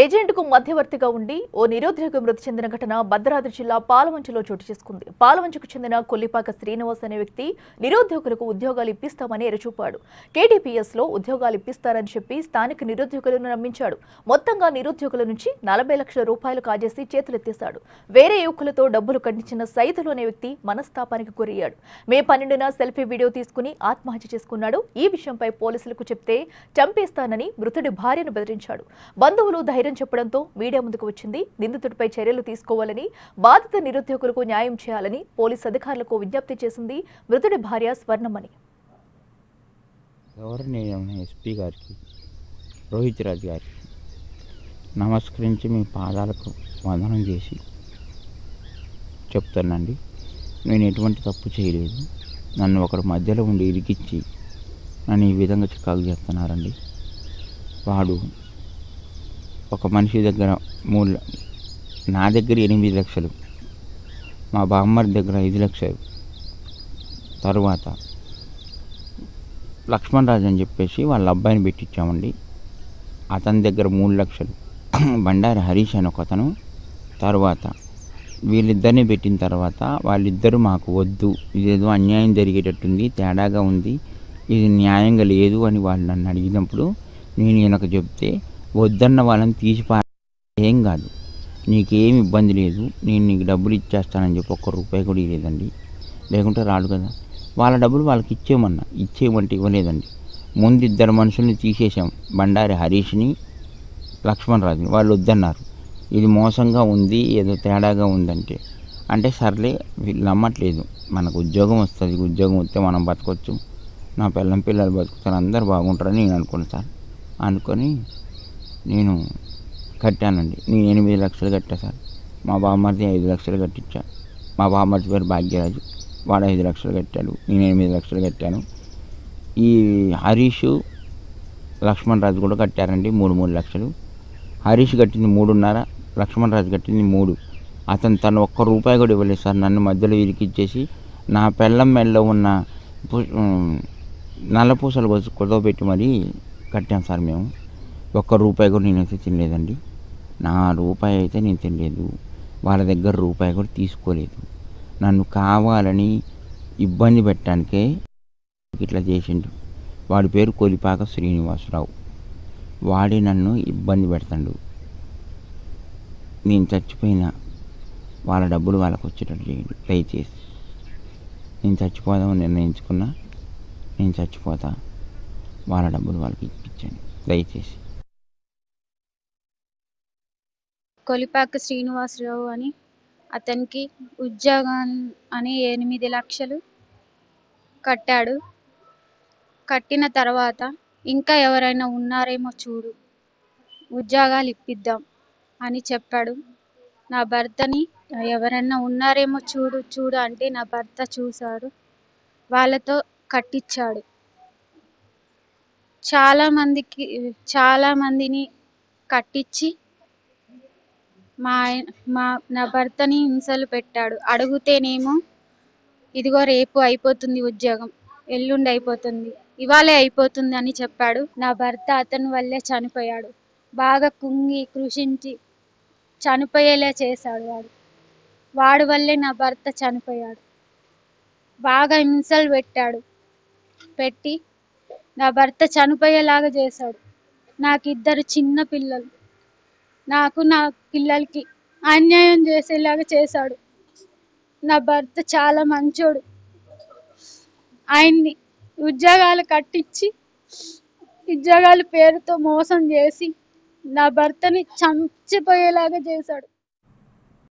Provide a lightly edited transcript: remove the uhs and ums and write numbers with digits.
ఏజెంట్కు మధ్యవర్తిగా ఉండి ఓ నిరుద్యోగి మృతి చెందిన ఘటన భద్రాద్రి జిల్లా పాలవంచలో చోటు చేసుకుంది. పాలవంచకు చెందిన కొల్లిపాక శ్రీనివాస్ అనే వ్యక్తి నిరుద్యోగులకు ఉద్యోగాలు ఇప్పిస్తామని ఎరచూపాడు. కేటీపీఎస్ లో ఉద్యోగాలు ఇప్పిస్తారని చెప్పి స్థానిక నిరుద్యోగులను నమ్మించాడు. మొత్తంగా నిరుద్యోగుల నుంచి 40 లక్షల రూపాయలు కాజేసి చేతులెత్తేశాడు. వేరే యువకులతో డబ్బులు కట్టించిన సైదులు అనే వ్యక్తి మనస్తాపానికి గురయ్యాడు. మే 12న సెల్ఫీ వీడియో తీసుకుని ఆత్మహత్య చేసుకున్నాడు. ఈ విషయంపై పోలీసులకు చెప్తే చంపేస్తానని మృతుడి భార్యను బెదిరించాడు. బంధువులు ధైర్యం చెప్పడంతో మీడియా ముందుకు వచ్చింది. నిందితుడిపై చర్యలు తీసుకోవాలని, బాధిత నిరుద్యోగులకు న్యాయం చేయాలని పోలీసు అధికారులకు విజ్ఞప్తి చేసింది మృతుడి భార్య స్వర్ణమణి. ఎస్పీ గారికి, రోహిత్ రాజ్ గారికి నమస్కరించి మీ పాదాలకు వందనం చేసి చెప్తానండి. నేను ఎటువంటి తప్పు చేయలేదు. నన్ను ఒకరి మధ్యలో ఉండి ఇరికిచ్చి నన్ను ఈ విధంగా చికాకు చేస్తున్నారండి. వాడు ఒక మనిషి దగ్గర నా దగ్గర 8 లక్షలు, మా బామ్మడి దగ్గర 5 లక్షలు, తరువాత లక్ష్మణ్ రాజు అని చెప్పేసి వాళ్ళ అబ్బాయిని పెట్టించామండి. అతని దగ్గర 3 లక్షలు, బండారి హరీష్ అని ఒకతను. తర్వాత వీళ్ళిద్దరిని పెట్టిన తర్వాత వాళ్ళిద్దరూ మాకు వద్దు, ఇదేదో అన్యాయం జరిగేటట్టుంది, తేడాగా ఉంది, ఇది న్యాయంగా లేదు అని వాళ్ళు నన్ను అడిగినప్పుడు నేను ఈయనకు చెప్తే వద్దన్న వాళ్ళని తీసిపా, ఏం కాదు, నీకేమి ఇబ్బంది లేదు, నేను నీకు డబ్బులు ఇచ్చేస్తానని చెప్పి ₹1 కూడా ఇవ్వలేదండి. లేకుంటే రాడు కదా. వాళ్ళ డబ్బులు వాళ్ళకి ఇచ్చేయమంటే ఇవ్వలేదండి. ముందు 2 మనుషుల్ని తీసేసాం, బండారి హరీష్ని, లక్ష్మణ్ రాజుని. వాళ్ళు వద్దన్నారు. ఇది మోసంగా ఉంది, ఏదో తేడాగా ఉందంటే అంటే సర్లే, వీళ్ళు నమ్మట్లేదు. మనకు ఉద్యోగం వస్తుంది, ఉద్యోగం వస్తే మనం బతకొచ్చు, నా పిల్లలు బతుకుతారు, అందరు బాగుంటారని నేను అనుకున్నాను సార్. అనుకొని నేను కట్టానండి. నేను 8 లక్షలు కట్టా సార్. మా బామ్మర్ది 5 లక్షలు కట్టించా. మా బామ్మర్ది పేరు భాగ్యరాజు, వాడు 5 లక్షలు కట్టాడు, నేను 8 లక్షలు కట్టాను. ఈ హరీష్, లక్ష్మణ్ రాజు కూడా కట్టారండి 3 లక్షలు. హరీష్ కట్టింది 3.5, లక్ష్మణ్ రాజు కట్టింది 3. తను ₹1 కూడా ఇవ్వలేదు సార్. నన్ను మధ్యలో ఇరికిచ్చేసి నా పెళ్ళం మెడలో ఉన్న నల్లపూసలు కుదవబెట్టి మరీ కట్టాం సార్. మేము ₹1 కూడా నేనైతే తినలేదండి. నా రూపాయి అయితే నేను తినలేదు. వాళ్ళ దగ్గర ₹1 కూడా తీసుకోలేదు. నన్ను కావాలని ఇబ్బంది పెట్టడానికే ఇట్లా చేసిండు. వాడి పేరు కొలిపాక శ్రీనివాసరావు. వాడి నన్ను ఇబ్బంది పెడతాడు. నేను చచ్చిపోయినా వాళ్ళ డబ్బులు వాళ్ళకు వచ్చేటట్టు చేయండి దయచేసి. నేను చచ్చిపోదామని నిర్ణయించుకున్నా, నేను చచ్చిపోతా, వాళ్ళ డబ్బులు వాళ్ళకి ఇప్పించండి దయచేసి. కొలిపాక శ్రీనివాసరావు అని అతనికి ఉద్యోగం అని 8 లక్షలు కట్టాడు. కట్టిన తర్వాత ఇంకా ఎవరైనా ఉన్నారేమో చూడు, ఉద్యోగాలు ఇప్పిద్దాం అని చెప్పాడు. నా భర్తని ఎవరైనా ఉన్నారేమో చూడు అంటే నా భర్త చూశాడు, వాళ్ళతో కట్టించాడు. చాలా మందిని కట్టించి నా భర్తని హింసలు పెట్టాడు. అడుగుతేనేమో ఇదిగో రేపు అయిపోతుంది ఉద్యోగం, ఎల్లుండి అయిపోతుంది, ఇవాళే అయిపోతుంది అని చెప్పాడు. నా భర్త అతని వల్లే చనిపోయాడు. బాగా కుంగి కృషించి చనిపోయేలా చేశాడు. వాడి వల్లే నా భర్త చనిపోయాడు. బాగా హింసలు పెట్టి నా భర్త చనిపోయేలాగా చేశాడు. నాకు 2 చిన్న పిల్లలు, నాకు నా పిల్లలకి అన్యాయం చేసేలాగా చేశాడు. నా భర్త చాలా మంచోడు. ఆయన్ని ఉద్యోగాలు కట్టించి ఉద్యోగాల పేరుతో మోసం చేసి నా భర్తని చంచిపోయేలాగా చేశాడు.